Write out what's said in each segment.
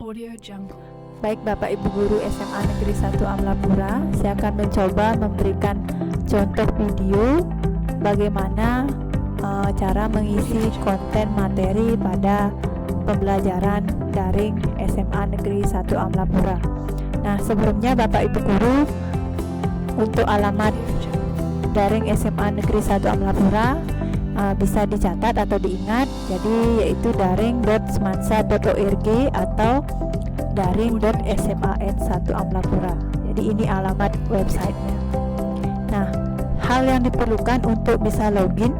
Audio Jungle. Baik Bapak Ibu Guru SMA Negeri 1 Amlapura, saya akan mencoba memberikan contoh video bagaimana cara mengisi konten materi pada pembelajaran daring SMA Negeri 1 Amlapura. Nah, sebelumnya Bapak Ibu Guru, untuk alamat daring SMA Negeri 1 Amlapura bisa dicatat atau diingat, jadi yaitu daring.semansa.org atau daring.sman1amlapura. Jadi ini alamat websitenya. Nah, hal yang diperlukan untuk bisa login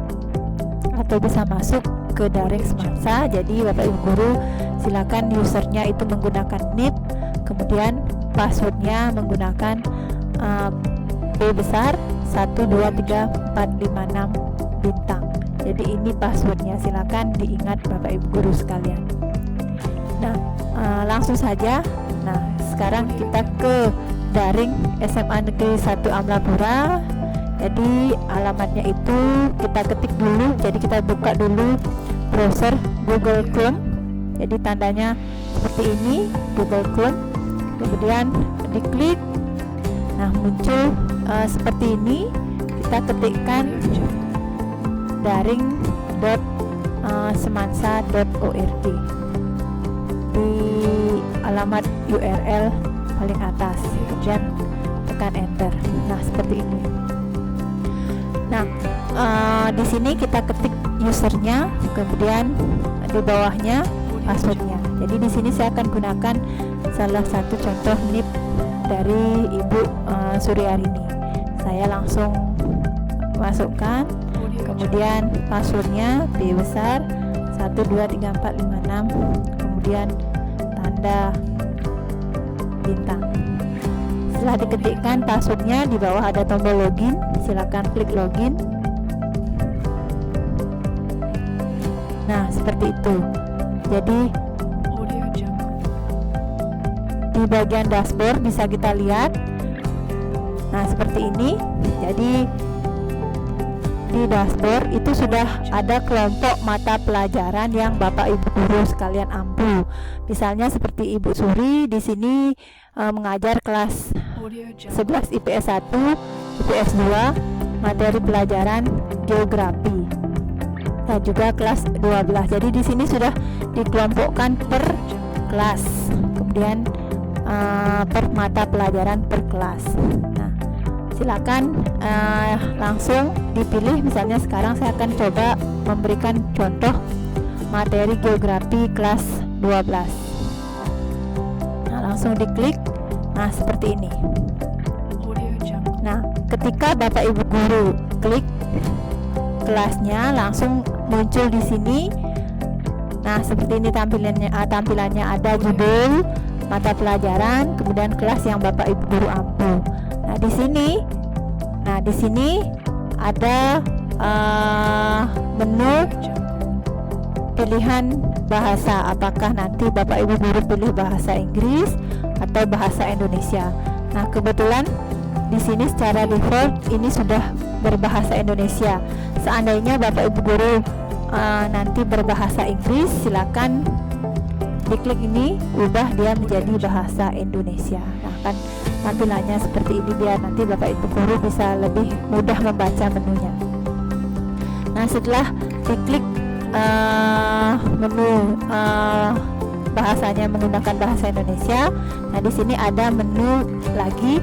atau bisa masuk ke daring Semansa, jadi Bapak Ibu Guru silakan usernya itu menggunakan NIP, kemudian passwordnya menggunakan B besar 123456 bintang. Jadi ini passwordnya, silakan diingat Bapak Ibu Guru sekalian. Nah, langsung saja. Nah, sekarang kita ke daring SMA Negeri 1 Amlapura. Jadi alamatnya itu kita ketik dulu. Jadi kita buka dulu browser Google Chrome. Jadi tandanya seperti ini, Google Chrome. Kemudian diklik. Nah, muncul seperti ini. Kita ketikkan daring.semansa.org di alamat URL paling atas, kemudian tekan enter. Nah, seperti ini. Nah, di sini kita ketik usernya, kemudian di bawahnya passwordnya. Jadi di sini saya akan gunakan salah satu contoh NIP dari Ibu Suryarini. Saya langsung masukkan, kemudian passwordnya B besar 123456, kemudian tanda bintang. Setelah diketikkan passwordnya, di bawah ada tombol login, silakan klik login. Nah, seperti itu. Jadi di bagian dashboard bisa kita lihat. Nah, seperti ini. Jadi di dashboard itu sudah ada kelompok mata pelajaran yang Bapak Ibu Guru sekalian ampu. Misalnya seperti Ibu Suri di sini mengajar kelas 11 IPS 1, IPS 2, materi pelajaran geografi. Dan juga kelas 12. Jadi di sini sudah dikelompokkan per kelas. Kemudian per mata pelajaran per kelas. Nah, silakan langsung dipilih. Misalnya sekarang saya akan coba memberikan contoh materi geografi kelas 12. Nah, langsung diklik. Nah, seperti ini. Nah, ketika Bapak Ibu Guru klik kelasnya, langsung muncul di sini. Nah, seperti ini tampilannya ada judul, mata pelajaran, kemudian kelas yang Bapak Ibu Guru ampu. Nah, di sini ada menu pilihan bahasa. Apakah nanti Bapak Ibu Guru pilih bahasa Inggris atau bahasa Indonesia? Nah, kebetulan di sini secara default ini sudah berbahasa Indonesia. Seandainya Bapak Ibu Guru nanti berbahasa Inggris, silakan diklik ini, ubah dia menjadi bahasa Indonesia. Nah, kan tampilannya seperti ini biar nanti Bapak Ibu Guru bisa lebih mudah membaca menunya. Nah, setelah diklik menu bahasanya menggunakan bahasa Indonesia, nah di sini ada menu lagi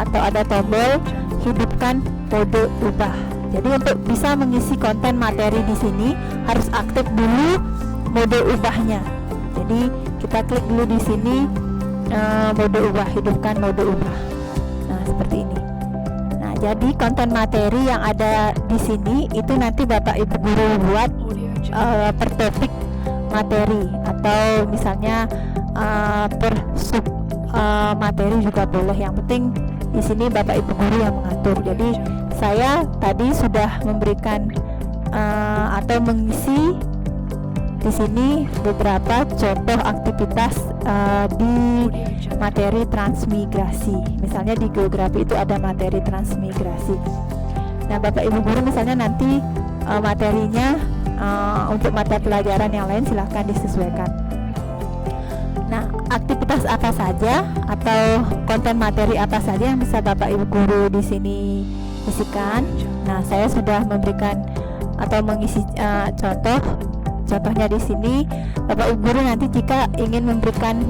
atau ada tombol hidupkan mode ubah. Jadi untuk bisa mengisi konten materi di sini harus aktif dulu mode ubahnya. Jadi kita klik dulu di sini mode ubah, hidupkan mode ubah. Nah, seperti ini. Nah, jadi konten materi yang ada di sini itu nanti Bapak Ibu Guru buat per topik materi, atau misalnya per sub materi juga boleh. Yang penting di sini Bapak Ibu Guru yang mengatur. Jadi saya tadi sudah memberikan atau mengisi di sini beberapa contoh aktivitas di materi transmigrasi. Misalnya di geografi itu ada materi transmigrasi. Nah, Bapak Ibu Guru misalnya nanti materinya untuk mata pelajaran yang lain silahkan disesuaikan. aktivitas apa saja atau konten materi apa saja yang bisa Bapak Ibu guru di sini isikan. Nah, saya sudah memberikan atau mengisi contohnya di sini. Bapak Ibu guru nanti jika ingin memberikan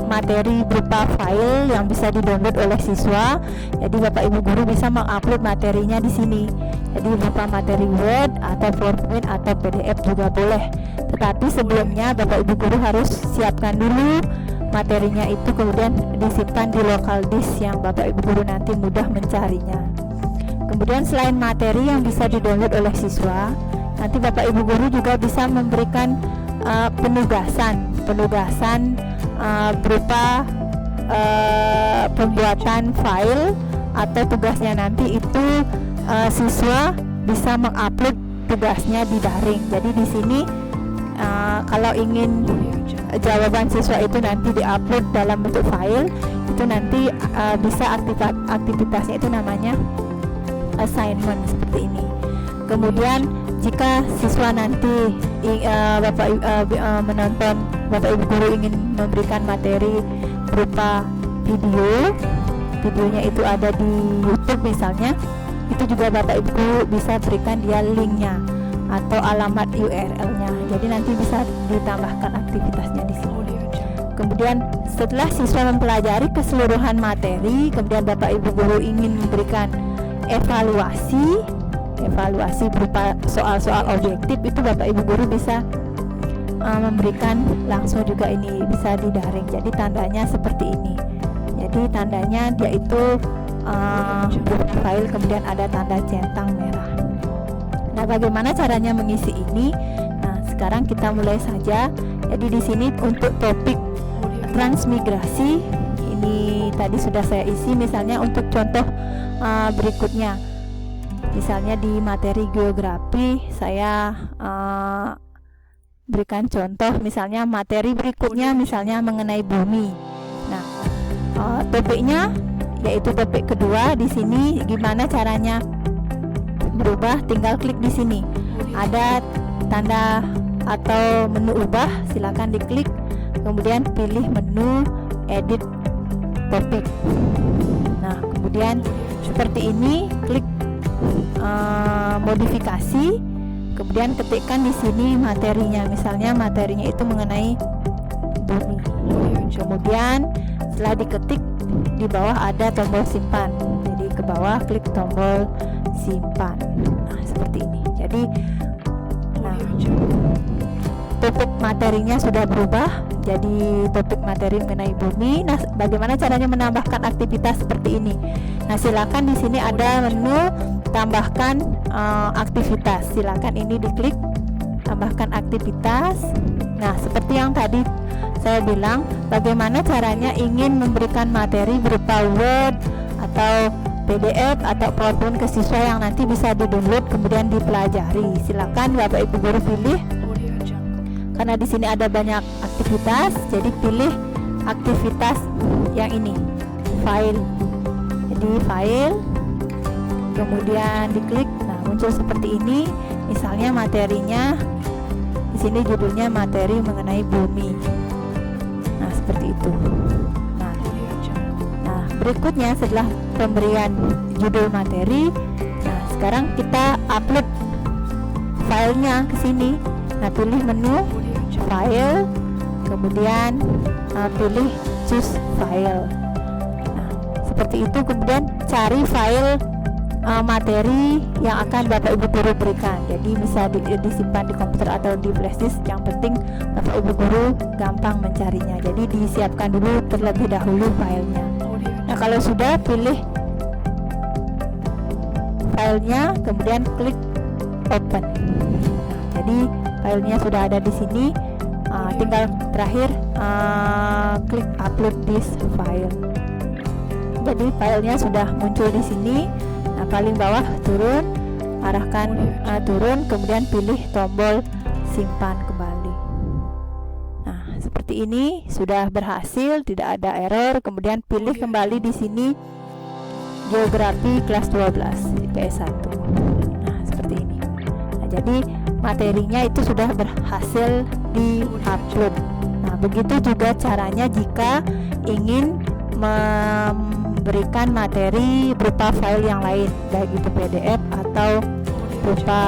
materi berupa file yang bisa di-download oleh siswa, jadi Bapak Ibu guru bisa mengupload materinya di sini. Jadi berupa materi Word atau PowerPoint atau PDF juga boleh. Tetapi sebelumnya Bapak Ibu guru harus siapkan dulu materinya itu, kemudian disimpan di local disk yang Bapak Ibu guru nanti mudah mencarinya. Kemudian selain materi yang bisa di-download oleh siswa, nanti Bapak Ibu guru juga bisa memberikan penugasan berupa pembuatan file, atau tugasnya nanti itu siswa bisa mengupload tugasnya di daring. Jadi di sini kalau ingin jawaban siswa itu nanti diupload dalam bentuk file, itu nanti bisa aktivitasnya itu namanya assignment seperti ini. Kemudian jika siswa nanti menonton, Bapak Ibu guru ingin memberikan materi berupa videonya itu ada di YouTube misalnya, itu juga Bapak Ibu guru bisa berikan dia linknya atau alamat URL-nya. Jadi nanti bisa ditambahkan aktivitasnya di sini. Kemudian setelah siswa mempelajari keseluruhan materi, kemudian Bapak Ibu guru ingin memberikan evaluasi berupa soal-soal objektif, itu Bapak Ibu guru bisa memberikan langsung juga, ini bisa di daring. Jadi tandanya seperti ini. Jadi tandanya dia itu berupa file, kemudian ada tanda centang merah. Nah, bagaimana caranya mengisi ini? Nah, sekarang kita mulai saja. Jadi di sini untuk topik transmigrasi ini tadi sudah saya isi. Misalnya untuk contoh berikutnya, misalnya di materi geografi saya berikan contoh, misalnya materi berikutnya misalnya mengenai bumi. Nah, topiknya yaitu topik kedua. Di sini gimana caranya berubah? Tinggal klik di sini. Ada tanda atau menu ubah, silakan diklik. Kemudian pilih menu edit topik. Nah, kemudian seperti ini, klik modifikasi. Kemudian ketikkan di sini materinya. Misalnya materinya itu mengenai bumi. Kemudian setelah diketik, di bawah ada tombol simpan. Jadi ke bawah klik tombol simpan. Nah, seperti ini. Jadi topik materinya sudah berubah jadi topik materi mengenai bumi. Nah, bagaimana caranya menambahkan aktivitas seperti ini? Nah, silakan di sini ada menu tambahkan aktivitas. Silakan ini diklik tambahkan aktivitas. Nah, seperti yang tadi saya bilang, bagaimana caranya ingin memberikan materi berupa Word atau PDF atau PowerPoint ke siswa yang nanti bisa di-download kemudian dipelajari. Silakan Bapak Ibu guru pilih. Karena di sini ada banyak aktivitas, jadi pilih aktivitas yang ini, file. Jadi file, kemudian diklik. Nah, muncul seperti ini. Misalnya materinya di sini judulnya materi mengenai bumi. Nah, seperti itu. Nah, berikutnya setelah pemberian judul materi, nah sekarang kita upload filenya ke sini. Nah, pilih menu file, kemudian pilih choose file. Nah, seperti itu. Kemudian cari file materi yang akan Bapak Ibu guru berikan. Jadi bisa disimpan di komputer atau di flash disk. Yang penting Bapak Ibu guru gampang mencarinya. Jadi disiapkan dulu terlebih dahulu filenya. Nah, kalau sudah, pilih filenya, kemudian klik open. Nah, jadi filenya sudah ada di sini. Tinggal terakhir klik upload this file. Jadi filenya sudah muncul di sini. Nah, paling bawah turun, arahkan turun, kemudian pilih tombol simpan kembali. Nah, seperti ini sudah berhasil, tidak ada error. Kemudian pilih kembali di sini geografi kelas 12 IPS 1. Nah, seperti ini. Nah, jadi materinya itu sudah berhasil di-upload. Nah, begitu juga caranya jika ingin memberikan materi berupa file yang lain, baik itu PDF atau berupa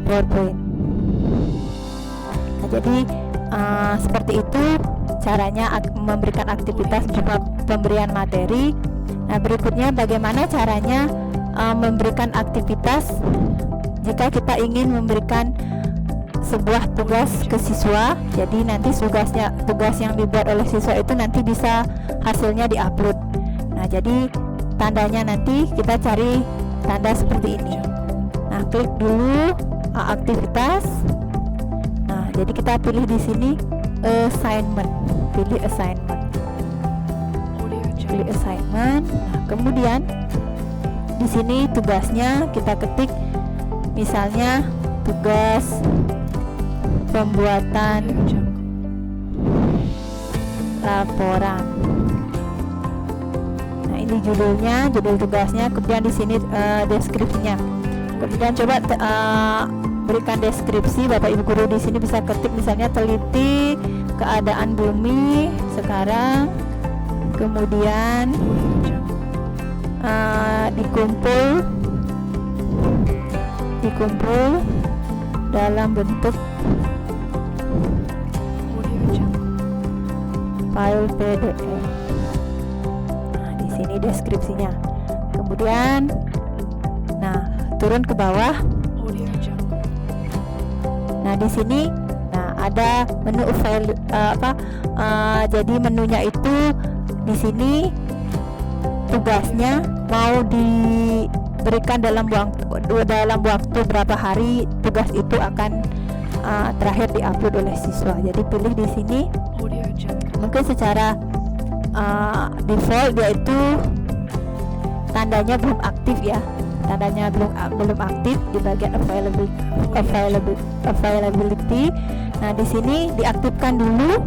PowerPoint. Nah, jadi seperti itu caranya memberikan aktivitas berupa pemberian materi. Nah, berikutnya bagaimana caranya memberikan aktivitas jika kita ingin memberikan sebuah tugas ke siswa. Jadi nanti tugas yang dibuat oleh siswa itu nanti bisa hasilnya diupload. Nah, jadi tandanya nanti kita cari tanda seperti ini. Nah, klik dulu aktivitas. Nah, jadi kita pilih di sini assignment. Pilih assignment. Pilih assignment. Nah, kemudian di sini tugasnya kita ketik misalnya tugas pembuatan laporan. Nah, ini judulnya, judul tugasnya, kemudian di sini deskripsinya. Kemudian coba berikan deskripsi. Bapak Ibu guru di sini bisa ketik misalnya teliti keadaan bumi sekarang, kemudian dikumpul dalam bentuk file PDF. Nah, di sini deskripsinya. Kemudian, nah, turun ke bawah. Nah, di sini, nah, ada menu file jadi menunya itu di sini tugasnya mau diberikan dalam waktu berapa hari tugas itu akan terakhir diupload oleh siswa. Jadi pilih di sini. Mungkin secara default dia itu tandanya belum aktif ya. Tandanya belum aktif di bagian availability. Nah, di sini diaktifkan dulu.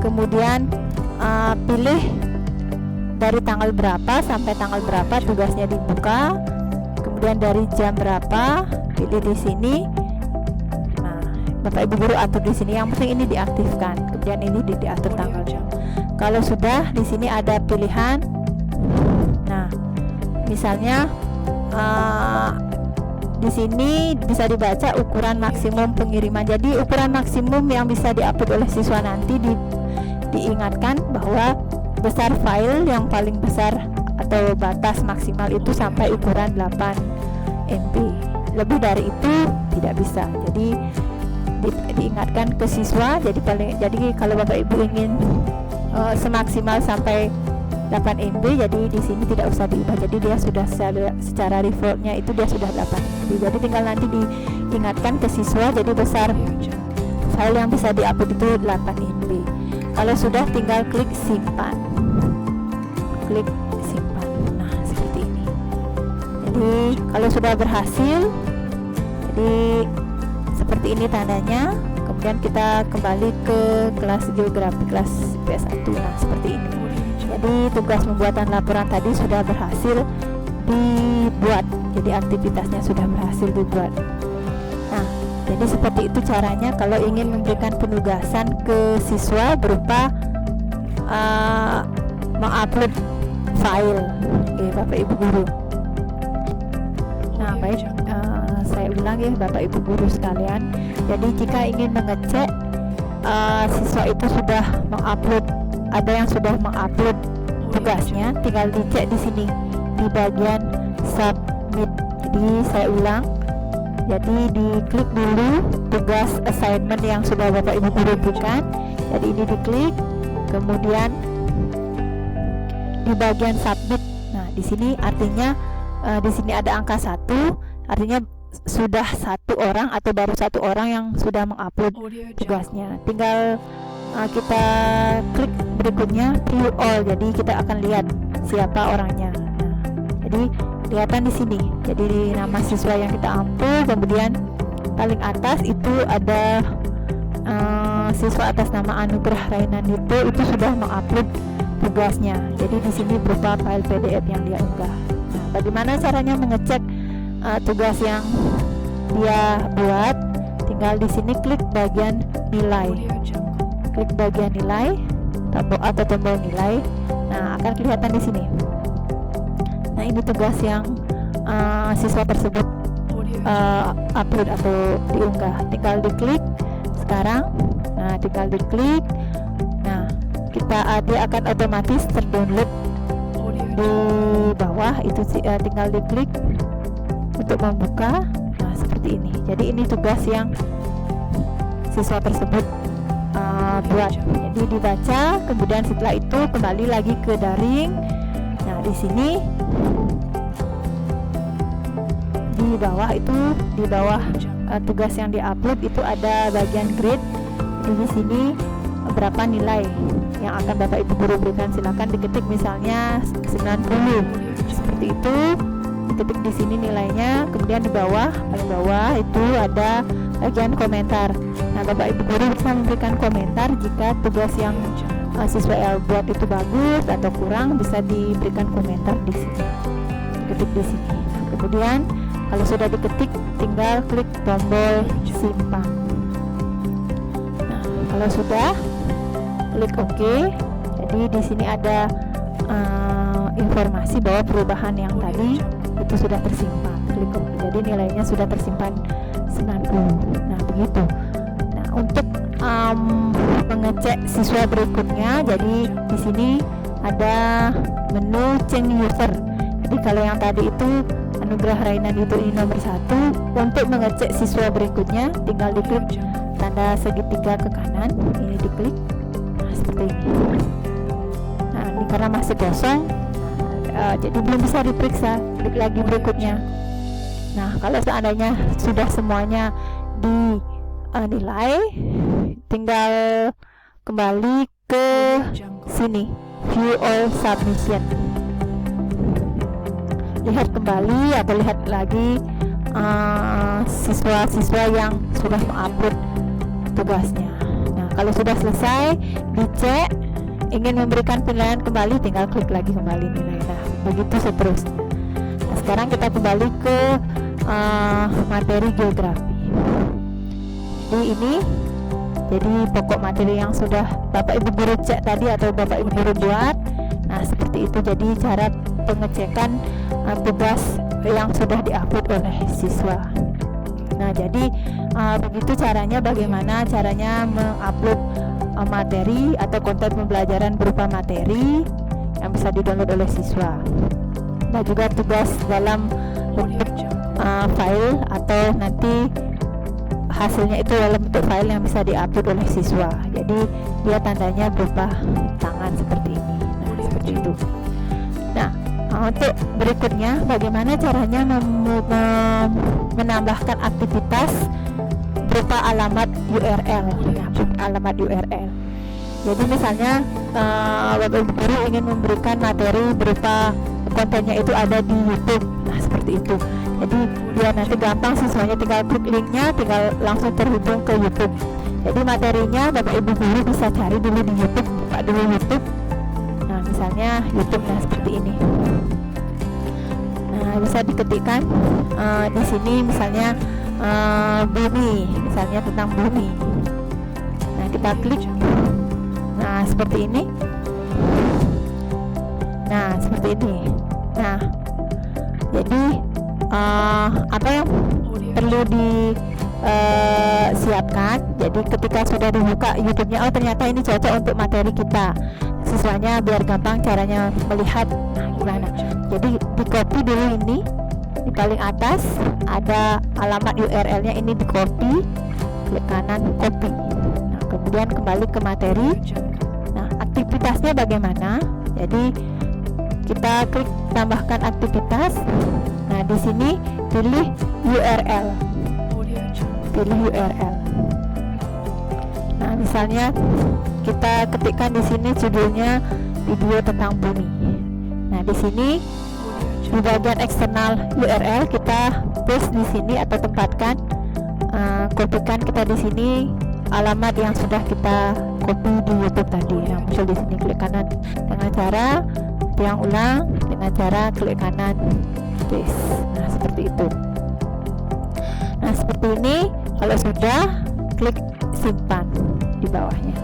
Kemudian pilih dari tanggal berapa sampai tanggal berapa tugasnya dibuka. Kemudian dari jam berapa, pilih di sini. Nah, Bapak Ibu guru atur di sini. Yang penting ini diaktifkan. Kemudian ini diatur tanggalnya. Kalau sudah, di sini ada pilihan. Nah, misalnya di sini bisa dibaca ukuran maksimum pengiriman. Jadi ukuran maksimum yang bisa diupload oleh siswa nanti diingatkan bahwa besar file yang paling besar atau batas maksimal itu sampai ukuran 8 MB. Lebih dari itu tidak bisa. Jadi diingatkan ke siswa. Jadi kalau Bapak Ibu ingin semaksimal sampai 8 MB, jadi di sini tidak usah diubah. Jadi dia sudah secara defaultnya itu dia sudah 8 MB. Jadi tinggal nanti diingatkan ke siswa. Jadi besar file yang bisa diupload itu 8 MB. Kalau sudah, tinggal klik simpan. Klik simpan. Nah, seperti ini. Jadi kalau sudah berhasil, jadi seperti ini tandanya. Kemudian kita kembali ke kelas geografi, kelas PS1. Nah, seperti ini. Jadi tugas pembuatan laporan tadi sudah berhasil dibuat. Jadi aktivitasnya sudah berhasil dibuat. Nah, jadi seperti itu caranya kalau ingin memberikan penugasan ke siswa berupa mengupload file. Oke, Bapak Ibu guru. Nah, baik, saya ulang ya Bapak Ibu guru sekalian. Jadi jika ingin mengecek siswa itu sudah mengupload, ada yang sudah mengupload tugasnya, tinggal dicek di sini di bagian submit. Jadi saya ulang. Jadi diklik dulu tugas assignment yang sudah Bapak Ibu guru berikan. Jadi ini diklik, kemudian di bagian submit. Nah, di sini artinya di sini ada angka 1, artinya sudah satu orang atau baru satu orang yang sudah mengupload tugasnya. Tinggal kita klik berikutnya view all. Jadi kita akan lihat siapa orangnya. Nah, jadi kelihatan di sini. Jadi nama siswa yang kita upload, kemudian paling atas itu ada siswa atas nama Anugerah Rainandito, itu sudah mengupload tugasnya. Jadi di sini berupa file PDF yang dia unggah. Nah, bagaimana caranya mengecek tugas yang dia buat? tinggal di sini klik bagian nilai, klik bagian nilai atau tombol nilai. Nah, akan kelihatan di sini. Nah, ini tugas yang siswa tersebut upload atau diunggah. Tinggal diklik sekarang. Nah, tinggal diklik. Nah, dia akan otomatis terdownload di bawah itu. Tinggal diklik untuk membuka. Nah, seperti ini. Jadi ini tugas yang siswa tersebut buat. Jadi dibaca, kemudian setelah itu kembali lagi ke daring. Nah, di sini di bawah tugas yang diupload itu ada bagian grade. Jadi di sini berapa nilai yang akan Bapak Ibu guru berikan, silakan diketik misalnya 90. Seperti itu. Diketik di sini nilainya, kemudian di bawah, paling bawah itu ada bagian komentar. Nah, Bapak Ibu guru bisa memberikan komentar jika tugas yang siswa L buat itu bagus atau kurang, bisa diberikan komentar di sini. Ketik di sini. Nah, kemudian kalau sudah diketik, tinggal klik tombol simpan. Nah, kalau sudah, klik OK. Jadi di sini ada informasi bahwa perubahan yang tadi itu sudah tersimpan. Klik OK. Jadi nilainya sudah tersimpan 90. Nah, begitu. Nah, untuk mengecek siswa berikutnya, jadi di sini ada menu change user. Jadi kalau yang tadi itu Anugerah Raina Dito ini nomor 1, untuk mengecek siswa berikutnya tinggal diklik tanda segitiga ke kanan, ini diklik. Nah, seperti ini. Nah, ini karena masih kosong, jadi belum bisa diperiksa. Klik lagi berikutnya. Nah, kalau seandainya sudah semuanya dinilai, tinggal kembali ke sini, view all submission. Lihat kembali atau lihat lagi siswa-siswa yang sudah mengupload tugasnya. Nah, kalau sudah selesai dicek, ingin memberikan penilaian kembali, tinggal klik lagi kembali nilai. Nah, begitu seterusnya. Nah, sekarang kita kembali ke materi geografi. Jadi ini pokok materi yang sudah Bapak Ibu guru cek tadi atau Bapak Ibu guru buat. Nah, seperti itu jadi cara pengecekan tugas yang sudah diupload oleh siswa. Nah, jadi begitu caranya, bagaimana caranya mengupload materi atau konten pembelajaran berupa materi yang bisa didownload oleh siswa. Nah, juga tugas dalam bentuk file atau nanti hasilnya itu dalam bentuk file yang bisa diupload oleh siswa. Jadi dia tandanya berupa tangan seperti ini. Nah, seperti itu. Nah, untuk berikutnya bagaimana caranya menambahkan aktivitas berupa alamat URL. Alamat URL. Jadi misalnya Bapak Ibu guru ingin memberikan materi berupa kontennya itu ada di YouTube. Nah, seperti itu. Jadi biar nanti gampang, siswanya tinggal klik linknya, tinggal langsung terhubung ke YouTube. Jadi materinya Bapak Ibu guru bisa cari dulu di YouTube, buka dulu YouTube. Nah, misalnya YouTube, nah seperti ini. Nah, bisa diketikkan di sini misalnya bumi, misalnya tentang bumi. Nah, kita klik. Nah, seperti ini. Nah, seperti ini. Nah, jadi apa yang perlu disiapkan, jadi ketika sudah dibuka YouTube-nya, oh ternyata ini cocok untuk materi kita, siswanya biar gampang caranya melihat. Nah, gimana? Jadi di copy dulu, ini di paling atas ada alamat URL-nya, ini di copy, klik kanan copy. Nah, kemudian kembali ke materi. Nah, aktivitasnya bagaimana? Jadi kita klik tambahkan aktivitas. Nah, di sini pilih URL. Pilih URL. Nah, misalnya kita ketikkan di sini judulnya video tentang bumi. Nah, di sini di bagian eksternal URL kita paste di sini atau tempatkan, kopikan kita di sini alamat yang sudah kita copy di YouTube tadi yang muncul di sini. Klik kanan dengan cara yang ulang, dengan cara klik kanan paste. Nah, seperti itu. Nah, seperti ini Kalau sudah, klik simpan di bawahnya.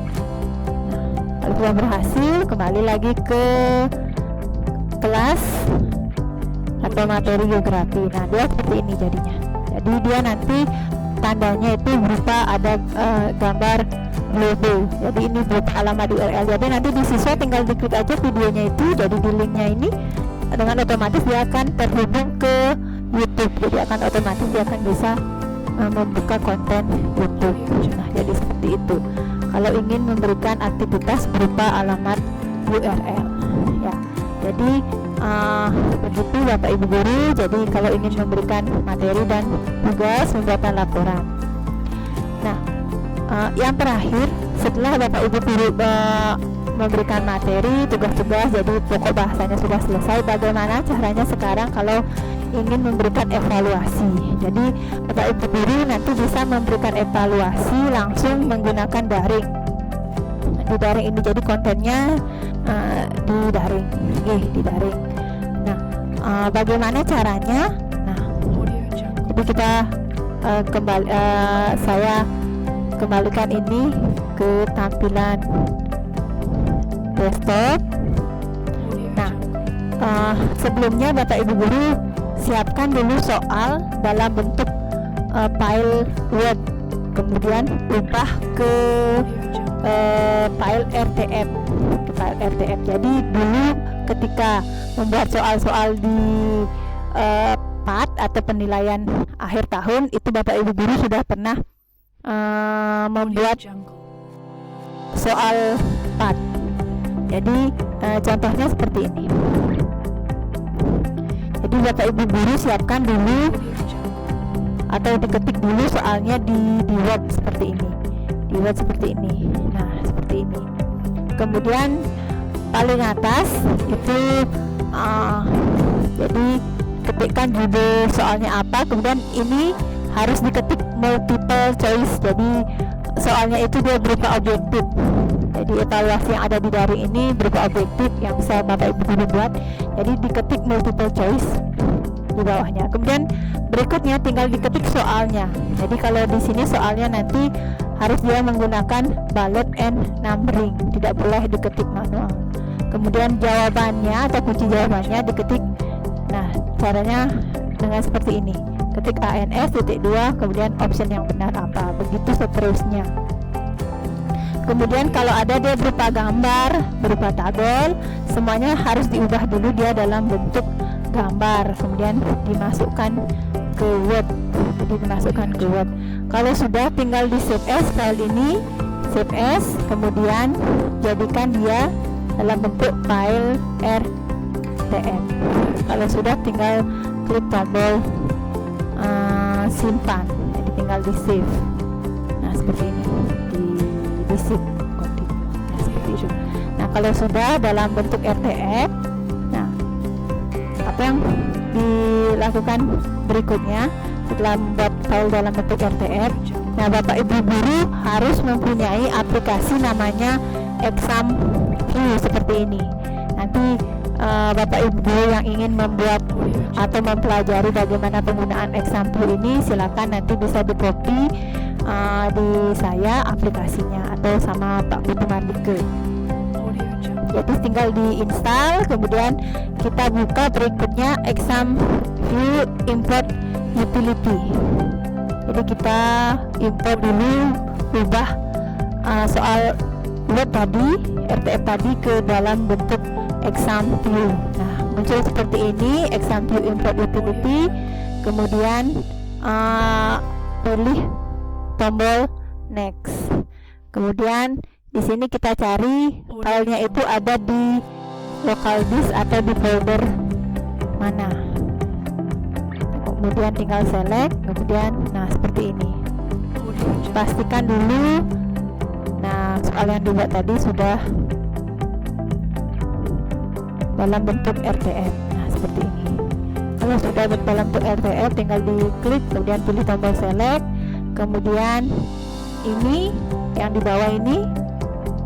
Nah, kalau sudah berhasil, kembali lagi ke kelas atau materi geografi. Nah, dia seperti ini jadinya. Jadi dia nanti tandanya itu berupa ada gambar logo. Jadi ini berupa alamat URL. Jadi nanti di siswa tinggal diklik aja videonya itu, jadi di linknya ini dengan otomatis dia akan terhubung ke YouTube. Jadi akan otomatis dia akan bisa membuka konten YouTube. Nah, jadi seperti itu. Kalau ingin memberikan aktivitas berupa alamat URL, ya. Jadi begitu Bapak Ibu guru. Jadi kalau ingin memberikan materi dan tugas membuatkan laporan. Nah, yang terakhir setelah Bapak Ibu guru memberikan materi, tugas-tugas, jadi pokok bahasanya sudah selesai. Bagaimana caranya sekarang kalau ingin memberikan evaluasi? Jadi Bapak Ibu guru nanti bisa memberikan evaluasi langsung menggunakan daring. Di daring ini jadi kontennya di daring, di daring. Nah, bagaimana caranya? Nah, jadi kita saya kembalikan ini ke tampilan desktop. Nah, sebelumnya Bapak Ibu guru siapkan dulu soal dalam bentuk file Word, kemudian ubah ke file RTF, Jadi dulu ketika membuat soal-soal di PAT atau penilaian akhir tahun itu Bapak Ibu guru sudah pernah membuat soal PAT. Jadi contohnya seperti ini. Jadi Bapak Ibu guru siapkan dulu atau diketik dulu soalnya di Word seperti ini. Di Word seperti ini. Nah, seperti ini. Kemudian paling atas itu jadi ketikkan judul soalnya apa, kemudian ini harus diketik multiple choice. Jadi soalnya itu dia berupa objektif. Jadi evaluasi yang ada di daring ini berupa objektif yang bisa Bapak Ibu guru buat. Jadi diketik multiple choice di bawahnya. Kemudian berikutnya tinggal diketik soalnya. Jadi kalau di sini soalnya nanti harus dia menggunakan ballot and numbering, tidak boleh diketik manual. Kemudian jawabannya atau kunci jawabannya diketik. Nah, caranya dengan seperti ini. Ketik ANS titik 2, kemudian option yang benar apa, begitu seterusnya. Kemudian kalau ada dia berupa gambar, berupa tabel, semuanya harus diubah dulu dia dalam bentuk gambar, kemudian dimasukkan ke Word. Jadi dimasukkan ke Word. Kalau sudah tinggal di save as file ini, save as, kemudian jadikan dia dalam bentuk file RTF. Kalau sudah tinggal klik tombol simpan, jadi tinggal di save. Nah, seperti ini, di save. Nah, seperti itu. Nah, kalau sudah dalam bentuk RTF, nah apa yang dilakukan berikutnya setelah membuat file dalam bentuk RTF? Nah, Bapak Ibu guru harus mempunyai aplikasi namanya ExamView seperti ini. Nanti Bapak Ibu guru yang ingin membuat atau mempelajari bagaimana penggunaan ExamView ini, silakan nanti bisa di copy di saya aplikasinya atau sama Pak Putu Mardike. Jadi tinggal diinstal, kemudian kita buka berikutnya ExamView import utility. Jadi kita import dulu, ubah soal Word tadi, RTF tadi ke dalam bentuk ExamView. Nah, muncul seperti ini, ExamView import utility. Kemudian pilih tombol next. Kemudian di sini kita cari filenya itu ada di local disk atau di folder mana. Kemudian tinggal select, kemudian nah seperti ini. Pastikan dulu. Nah, soal yang dibuat tadi sudah dalam bentuk RTF. Nah, seperti ini. Kalau sudah dalam bentuk RTF, tinggal diklik, kemudian pilih tombol select. Kemudian ini yang di bawah ini.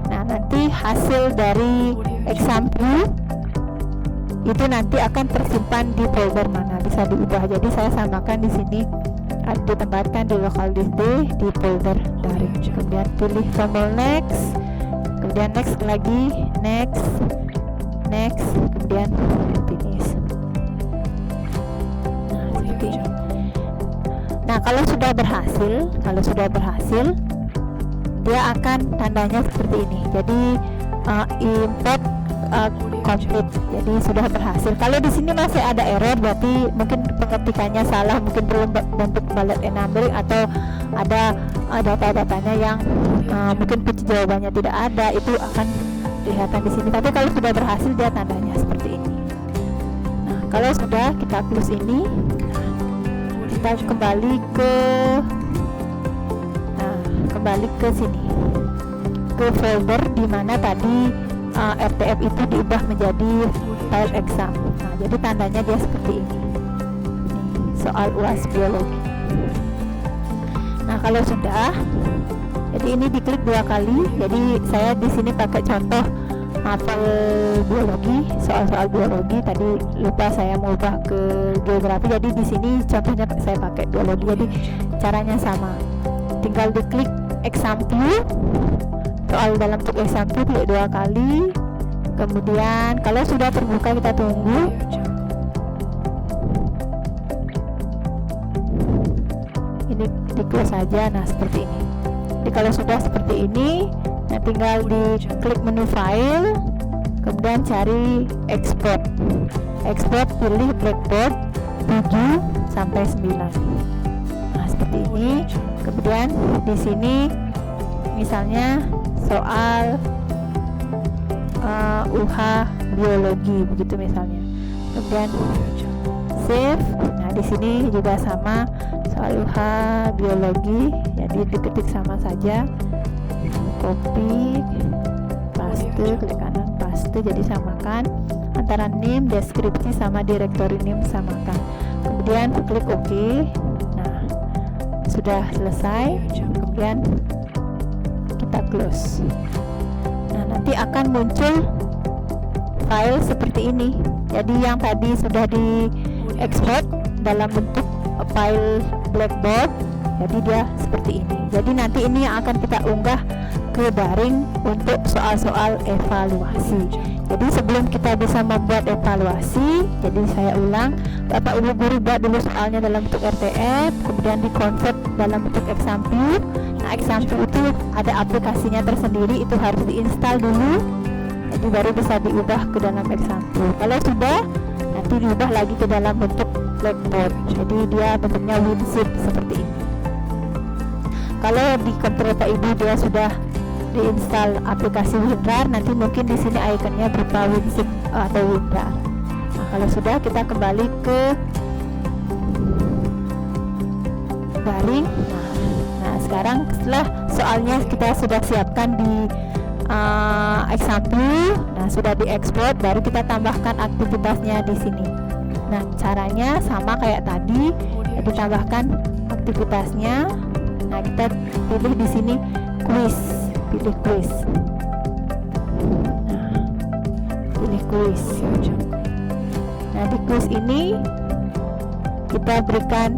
Nah, nanti hasil dari ExamView itu nanti akan tersimpan di folder mana, bisa diubah. Jadi saya samakan di sini ditempatkan di lokal disk D di folder daring. Kemudian pilih tombol next, kemudian next lagi, next, kemudian finish. Nah, seperti ini. Nah, kalau sudah berhasil, dia akan tandanya seperti ini. Jadi import complete. Jadi sudah berhasil. Kalau di sini masih ada error, berarti mungkin pengetikannya salah, mungkin belum bentuk bullet enumbering, atau ada data-datanya yang mungkin kunci jawabannya tidak ada. Itu akan kelihatan di sini. Tapi kalau sudah berhasil, dia tandanya seperti ini. Nah, kalau sudah, kita close ini. Kita kembali ke sini, ke folder di mana tadi RTF itu diubah menjadi file exam. Nah, jadi tandanya dia seperti ini. Soal UAS biologi. Nah, kalau sudah, jadi ini diklik 2 kali. Jadi saya di sini pakai contoh mapel biologi, soal-soal biologi. Tadi lupa saya mau ubah ke geografi. Jadi di sini contohnya saya pakai biologi. Jadi caranya sama. Tinggal diklik example, soal dalam bentuk example, klik 2 kali. Kemudian kalau sudah terbuka, kita tunggu. Ini di close saja. Nah, seperti ini. Jadi kalau sudah seperti ini, nah tinggal diklik menu file, kemudian cari export, pilih blackboard 7 sampai 9. Nah, seperti ini. Kemudian di sini misalnya soal UH biologi, begitu misalnya. Kemudian save. Nah, di sini juga sama, soal UH biologi. Jadi diketik sama saja. Copy, paste, klik kanan, paste. Jadi samakan antara name, deskripsi sama directory name, samakan. Kemudian klik OK. Nah, sudah selesai. Kemudian kita close. Nah, nanti akan muncul file seperti ini. Jadi yang tadi sudah di export dalam bentuk file blackboard, jadi dia seperti ini. Jadi nanti ini yang akan kita unggah ke daring untuk soal-soal evaluasi. Jadi sebelum kita bisa membuat evaluasi, jadi saya ulang, Bapak Ibu guru buat dulu soalnya dalam bentuk RTF, kemudian di-convert dalam bentuk example. Nah, example itu ada aplikasinya tersendiri, itu harus diinstal dulu, jadi baru bisa diubah ke dalam example. Kalau sudah, nanti diubah lagi ke dalam bentuk blackboard, jadi dia bentuknya WinZip seperti ini. Kalau di komputer Bapak Ibu dia sudah diinstal aplikasi WinRAR, nanti mungkin di sini ikonnya berupa WinZip atau WinRAR. Nah, kalau sudah, kita kembali ke daring. Nah, sekarang setelah soalnya kita sudah siapkan di example, nah sudah diekspor, baru kita tambahkan aktivitasnya di sini. Nah, caranya sama kayak tadi, kita tambahkan aktivitasnya. Nah, kita pilih di sini quiz, pilih quiz. Nah, pilih quiz. Nah, di quiz ini kita berikan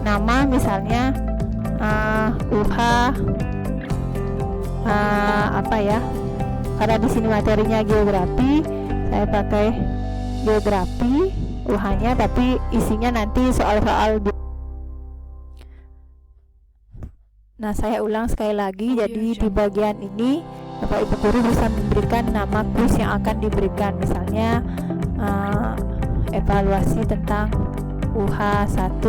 nama, misalnya UH apa ya? Karena di sini materinya geografi, saya pakai geografi UH-nya, tapi isinya nanti soal-soal. Nah, saya ulang sekali lagi. Jadi di bagian ini Bapak Ibu guru bisa memberikan nama kuis yang akan diberikan, misalnya evaluasi tentang UH1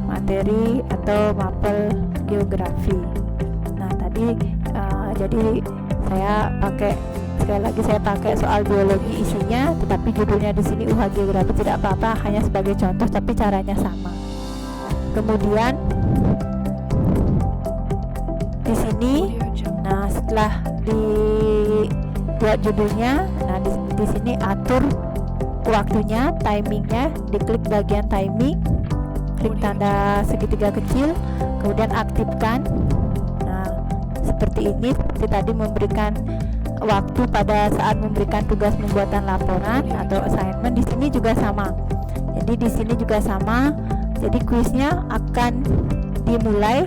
materi atau mapel geografi. Nah, tadi jadi saya pakai, sekali lagi saya pakai soal biologi isinya, tetapi judulnya di sini UH geografi, tidak apa-apa, hanya sebagai contoh, tapi caranya sama. Kemudian di sini, nah setelah dibuat judulnya, nah di sini atur waktunya, timingnya, diklik bagian timing, klik tanda segitiga kecil, kemudian aktifkan. Nah, seperti ini, seperti tadi memberikan waktu pada saat memberikan tugas pembuatan laporan atau assignment. Di sini juga sama. Jadi di sini juga sama, Jadi kuisnya akan dimulai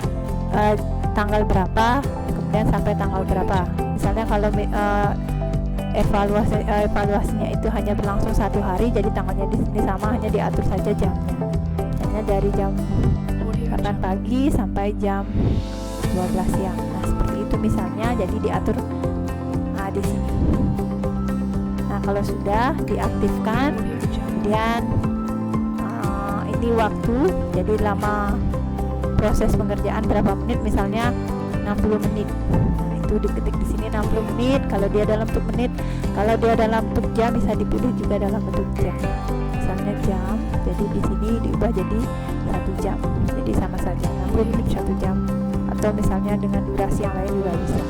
tanggal berapa, kemudian sampai tanggal berapa. Misalnya kalau evaluasinya itu hanya berlangsung 1 hari, jadi tanggalnya di sini sama, hanya diatur saja jamnya. Hanya dari jam 8 pagi sampai jam 12 siang. Nah, seperti itu misalnya, jadi diatur di sini. Nah, kalau sudah diaktifkan, kemudian ini waktu, jadi lama proses pengerjaan berapa menit, misalnya 60 menit. Nah, itu diketik di sini 60 menit. Kalau dia dalam bentuk menit, kalau dia dalam bentuk jam bisa dipilih juga dalam bentuk jam. Misalnya jam, jadi di sini diubah jadi 1 jam. Jadi sama saja 60 menit 1 jam, atau misalnya dengan durasi yang lain juga bisa.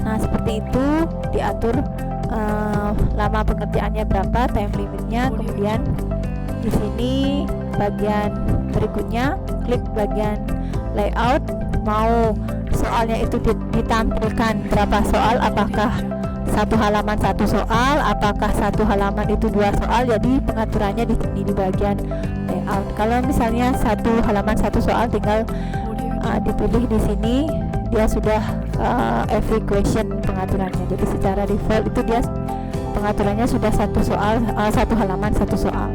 Nah, seperti itu diatur lama pengerjaannya berapa, time limitnya. Kemudian di sini bagian berikutnya, klik bagian layout, mau soalnya itu ditampilkan berapa soal, apakah 1 halaman 1 soal, apakah 1 halaman itu 2 soal. Jadi pengaturannya di sini di bagian layout. Kalau misalnya 1 halaman 1 soal, tinggal dipilih di sini, dia sudah every question pengaturannya. Jadi secara default itu dia pengaturannya sudah 1 soal, 1 halaman 1 soal.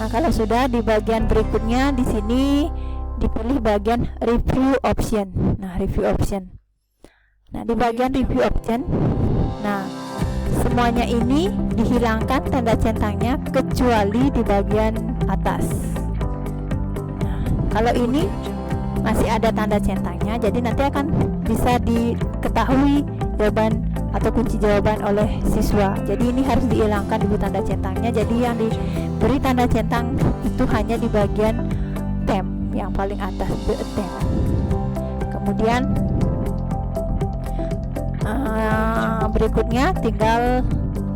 Nah, kalau sudah di bagian berikutnya di sini dipilih bagian review option. Nah, review option. Nah, di bagian review option, nah semuanya ini dihilangkan tanda centangnya kecuali di bagian atas. Nah, kalau ini masih ada tanda centangnya, jadi nanti akan bisa diketahui jawaban atau kunci jawaban oleh siswa. Jadi ini harus dihilangkan dulu tanda centangnya. Jadi yang diberi tanda centang itu hanya di bagian tem yang paling atas, the tem. Kemudian berikutnya tinggal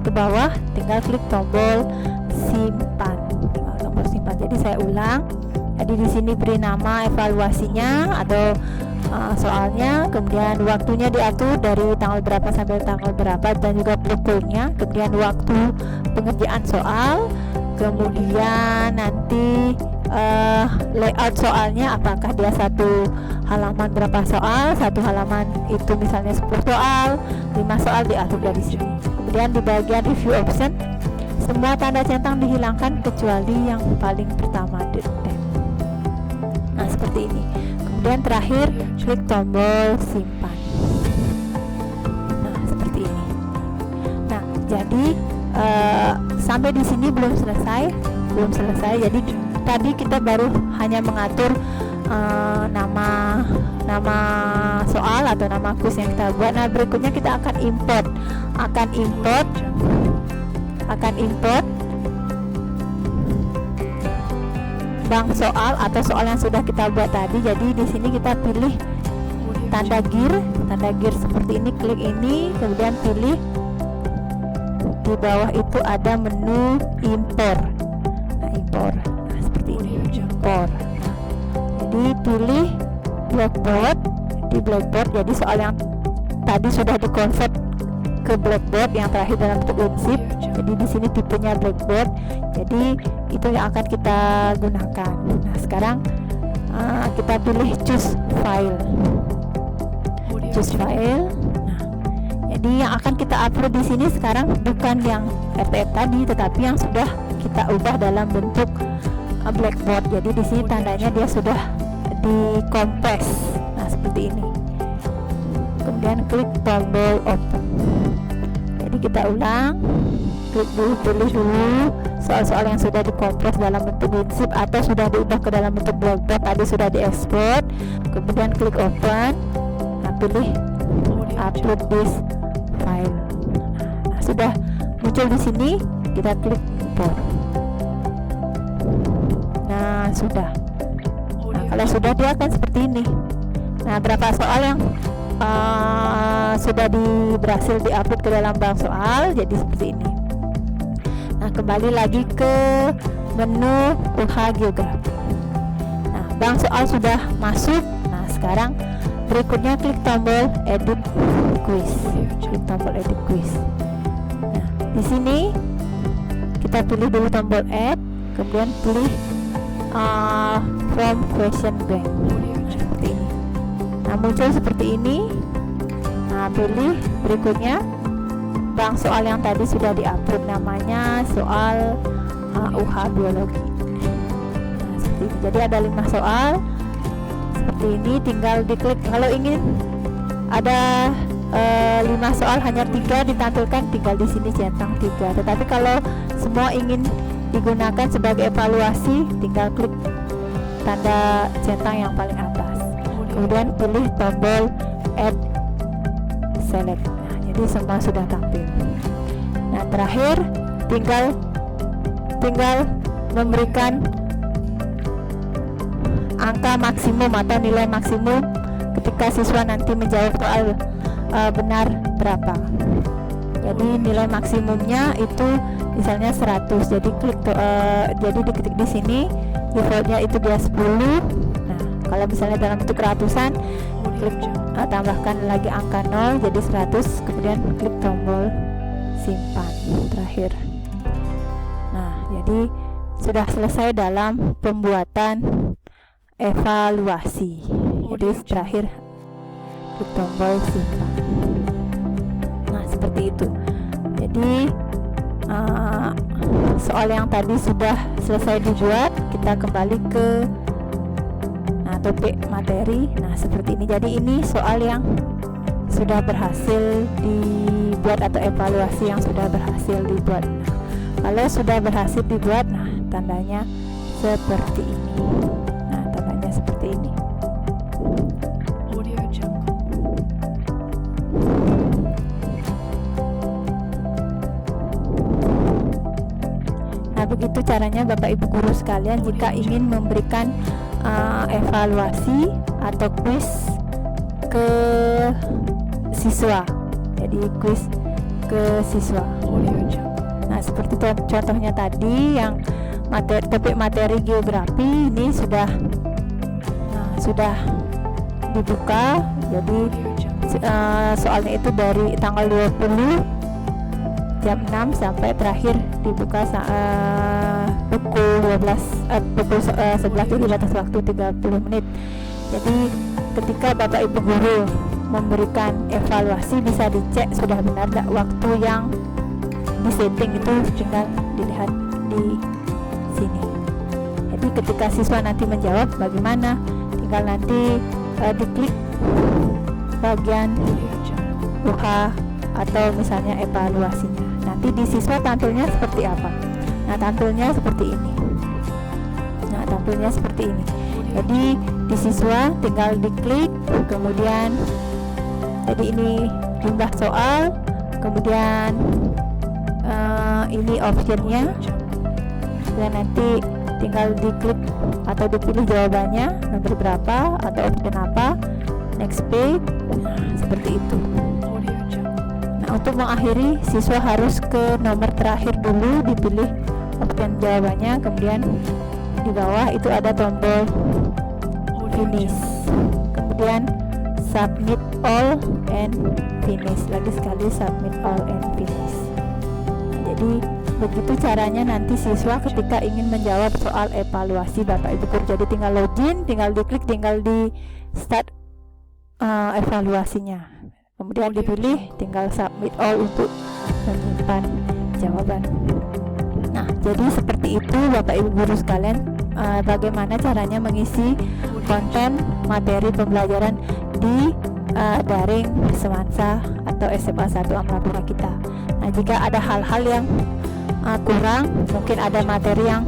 ke bawah, tinggal klik tombol simpan. Tinggal tombol simpan. Jadi saya ulang. Jadi di sini beri nama evaluasinya atau soalnya, kemudian waktunya diatur dari tanggal berapa sampai tanggal berapa, dan juga pokolnya, kemudian waktu pengerjaan soal, kemudian nanti layout soalnya, apakah dia 1 halaman berapa soal, 1 halaman itu misalnya 10 soal, 5 soal, diatur dari sini. Kemudian di bagian review option, semua tanda centang dihilangkan kecuali yang paling pertama, the tem. Nah, seperti ini. Kemudian terakhir klik tombol simpan. Nah, seperti ini. Nah, jadi sampai di sini belum selesai. Jadi tadi kita baru hanya mengatur nama soal atau nama kuis yang kita buat. Nah, berikutnya kita akan import bank soal atau soal yang sudah kita buat tadi. Jadi di sini kita pilih tanda gear seperti ini, klik ini, kemudian pilih di bawah itu ada menu import. Nah, import. Nah, seperti ini, import. Jadi pilih Blackboard. Di Blackboard, jadi soal yang tadi sudah dikonvert ke Blackboard yang terakhir dalam bentuk WinZip. Jadi di sini tipenya Blackboard. Jadi itu yang akan kita gunakan. Nah, sekarang kita pilih choose file. Nah, jadi yang akan kita upload di sini sekarang bukan yang RTF tadi, tetapi yang sudah kita ubah dalam bentuk Blackboard. Jadi di sini tandanya dia sudah dikompres. Nah, seperti ini. Kemudian klik tombol open. Jadi kita ulang, pilih dulu soal-soal yang sudah dikompres dalam bentuk WinZip atau sudah diubah ke dalam bentuk Blackboard, tadi sudah diekspor. Kemudian klik open. Nah, pilih upload this file. Nah, sudah muncul di sini, kita klik import. Nah, sudah. Nah, kalau sudah dia akan seperti ini. Nah, berapa soal yang sudah berhasil diupload ke dalam bank soal, jadi seperti ini. Nah, kembali lagi ke menu UH Geografi. Nah, bank soal sudah masuk. Nah, sekarang berikutnya klik tombol edit quiz. Nah, di sini kita pilih dulu tombol add. kemudian pilih from question bank. Seperti ini. Nah, muncul seperti ini. Nah, pilih berikutnya bank soal yang tadi sudah di-upload, namanya soal UH biologi. Nah, seperti ini. Jadi ada 5 soal seperti ini, tinggal diklik. Kalau ingin ada 5 soal hanya 3 ditampilkan, tinggal di sini centang 3. Tetapi kalau semua ingin digunakan sebagai evaluasi, tinggal klik tanda centang yang paling atas, kemudian pilih tombol add select. Nah, jadi semua sudah tampil. Nah, terakhir tinggal memberikan angka maksimum atau nilai maksimum ketika siswa nanti menjawab soal benar berapa. Jadi nilai maksimumnya itu misalnya 100. Jadi jadi diketik di sini, defaultnya itu dia 10. Nah, kalau misalnya dalam bentuk ratusan, klik tambahkan lagi angka 0 jadi 100, kemudian klik tombol simpan terakhir. Nah, jadi sudah selesai dalam pembuatan evaluasi. Jadi terakhir klik tombol simpan. Nah, seperti itu. Jadi soal yang tadi sudah selesai dibuat, kita kembali ke topik materi. Nah, seperti ini. Jadi ini soal yang sudah berhasil dibuat atau evaluasi yang sudah berhasil dibuat. Nah, kalau sudah berhasil dibuat, nah tandanya seperti ini. Nah, tandanya seperti ini. Nah, begitu caranya Bapak Ibu guru sekalian jika ingin memberikan evaluasi atau kuis ke siswa. Jadi kuis ke siswa. Nah, seperti contohnya tadi yang topik materi geografi ini sudah dibuka. Jadi soalnya itu dari tanggal 20 jam 6 sampai terakhir dibuka pukul 11 jadi batas waktu 30 menit. Jadi ketika Bapak Ibu guru memberikan evaluasi bisa dicek sudah benar tidak waktu yang disetting itu, tinggal dilihat di sini. Jadi ketika siswa nanti menjawab bagaimana, tinggal nanti diklik bagian UH atau misalnya evaluasinya. Nanti di siswa tampilnya seperti apa? Nah, tampilnya seperti ini. Jadi di siswa tinggal diklik, kemudian jadi ini jumlah soal, kemudian ini optionnya, dan nanti tinggal diklik atau dipilih jawabannya, nomor berapa atau option apa, next page. Nah, seperti itu. Nah, untuk mengakhiri, siswa harus ke nomor terakhir dulu, dipilih option jawabannya, kemudian di bawah itu ada tombol finish, kemudian submit all and finish, lagi sekali submit all and finish. Jadi begitu caranya nanti siswa ketika ingin menjawab soal evaluasi Bapak Ibu guru. Jadi tinggal login, tinggal diklik, tinggal di start evaluasinya, kemudian dipilih, tinggal submit all untuk menyimpan jawaban. Nah, jadi seperti itu Bapak Ibu guru sekalian, bagaimana caranya mengisi konten materi pembelajaran di daring Semansa atau SMA 1 Amrapura kita. Nah, jika ada hal-hal yang kurang, mungkin ada materi yang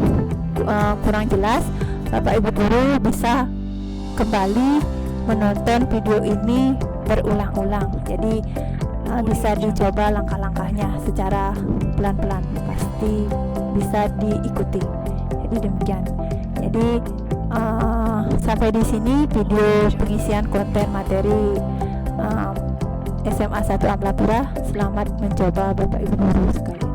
kurang jelas, Bapak Ibu guru bisa kembali menonton video ini berulang-ulang. Jadi bisa dicoba langkah-langkahnya secara pelan-pelan, pasti bisa diikuti. Jadi demikian. Jadi sampai di sini video pengisian konten materi SMA 1 Amrapura. Selamat mencoba Bapak Ibu guru sekalian.